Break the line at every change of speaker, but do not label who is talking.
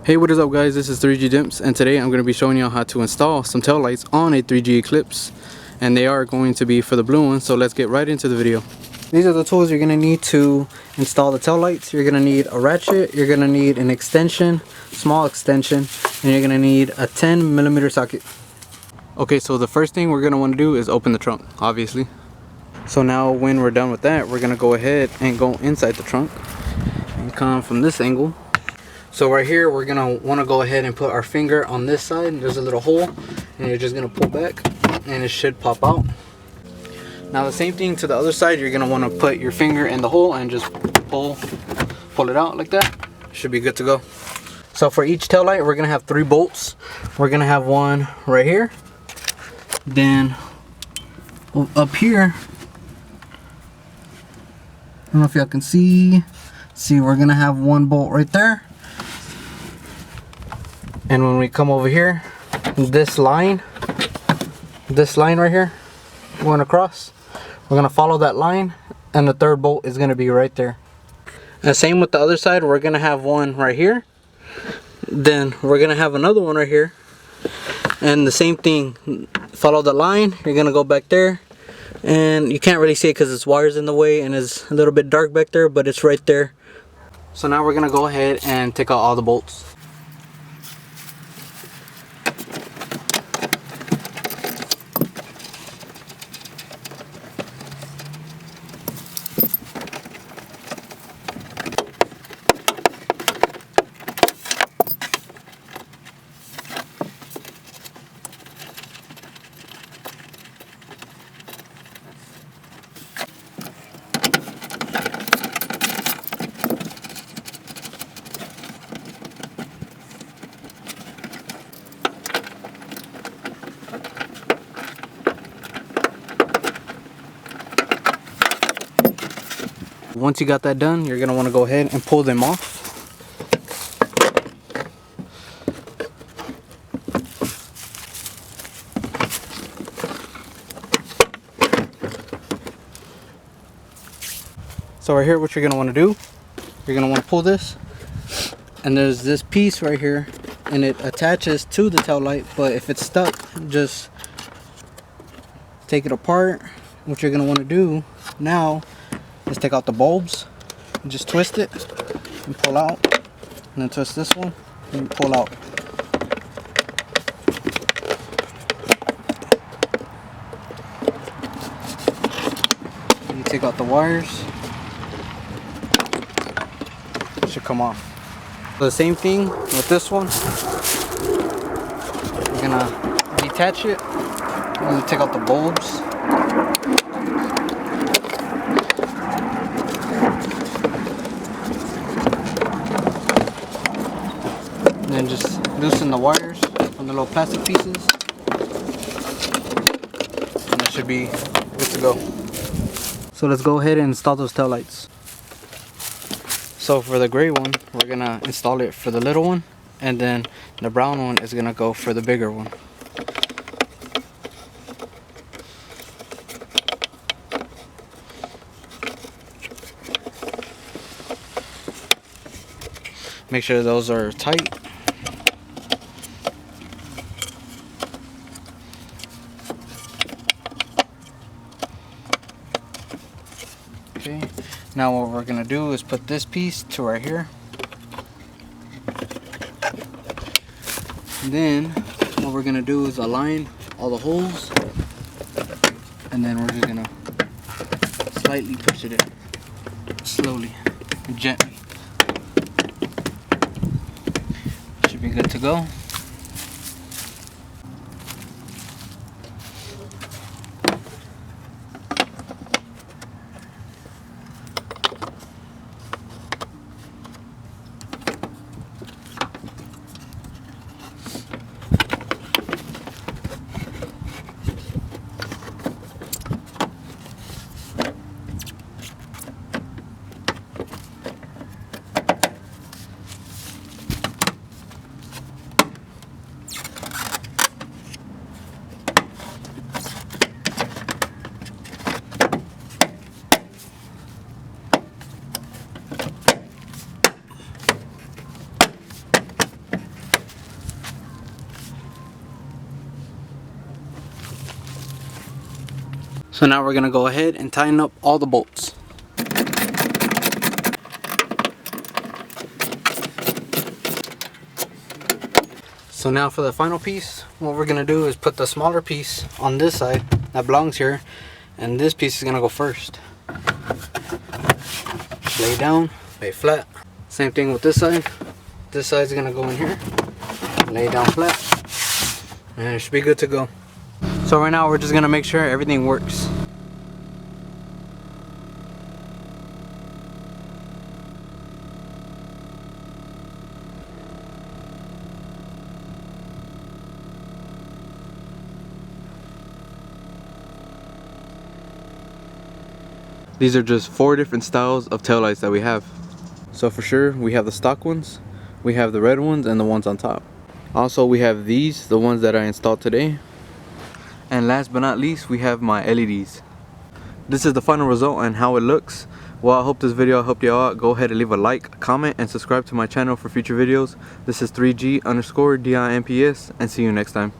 Hey, what is up guys, this is 3G Dimps, and today I'm going to be showing you how to install some tail lights on a 3G Eclipse, and they are going to be for the blue one, so let's get right into the video. These are the tools you're going to need to install the tail lights. You're going to need a ratchet, you're going to need an extension, small extension, and you're going to need a 10mm socket. Okay, so the first thing we're going to want to do is open the trunk, obviously. So now when we're done with that, we're going to go ahead and go inside the trunk and come from this angle. So right here, we're gonna want to go ahead and put our finger on this side. There's a little hole, and you're just gonna pull back, and it should pop out. Now the same thing to the other side. You're gonna want to put your finger in the hole and just pull it out like that. Should be good to go. So for each tail light, we're gonna have 3 bolts. We're gonna have one right here. Then up here, I don't know if y'all can see. See, we're gonna have 1 bolt right there. And when we come over here, this line right here going across, we're gonna follow that line, and the 3rd bolt is gonna be right there. And same with the other side, we're gonna have one right here, then we're gonna have another one right here, and the same thing, follow the line. You're gonna go back there, and you can't really see it because it's wires in the way and it's a little bit dark back there, but it's right there. So now we're gonna go ahead and take out all the bolts. Once you got that done, you're going to want to go ahead and pull them off. So right here, what you're going to want to do, you're going to want to pull this, and there's this piece right here, and it attaches to the tail light, but if it's stuck, just take it apart. What you're going to want to do now is take out the bulbs and just twist it and pull out, and then twist this one and pull out. And you take out the wires, it should come off. The same thing with this one. We're gonna detach it and take out the bulbs. And then just loosen the wires from the little plastic pieces, and it should be good to go. So let's go ahead and install those tail lights. So for the gray one, we're gonna install it for the little one, and then the brown one is gonna go for the bigger one. Make sure those are tight. Okay, now what we're gonna do is put this piece to right here. And then what we're gonna do is align all the holes, and then we're just gonna slightly push it in, slowly and gently. Should be good to go. So now we're gonna go ahead and tighten up all the bolts. So now for the final piece, what we're gonna do is put the smaller piece on this side that belongs here, and this piece is gonna go first. Lay down, lay flat. Same thing with this side. This side's gonna go in here, lay down flat, and it should be good to go. So right now we're just gonna make sure everything works. These are just 4 different styles of taillights that we have. So for sure, we have the stock ones, we have the red ones, and the ones on top. Also, we have these, the ones that I installed today. And last but not least, we have my LEDs. This is the final result and how it looks. Well, I hope this video helped you out. Go ahead and leave a like, comment, and subscribe to my channel for future videos. This is 3G_DIMPS, and see you next time.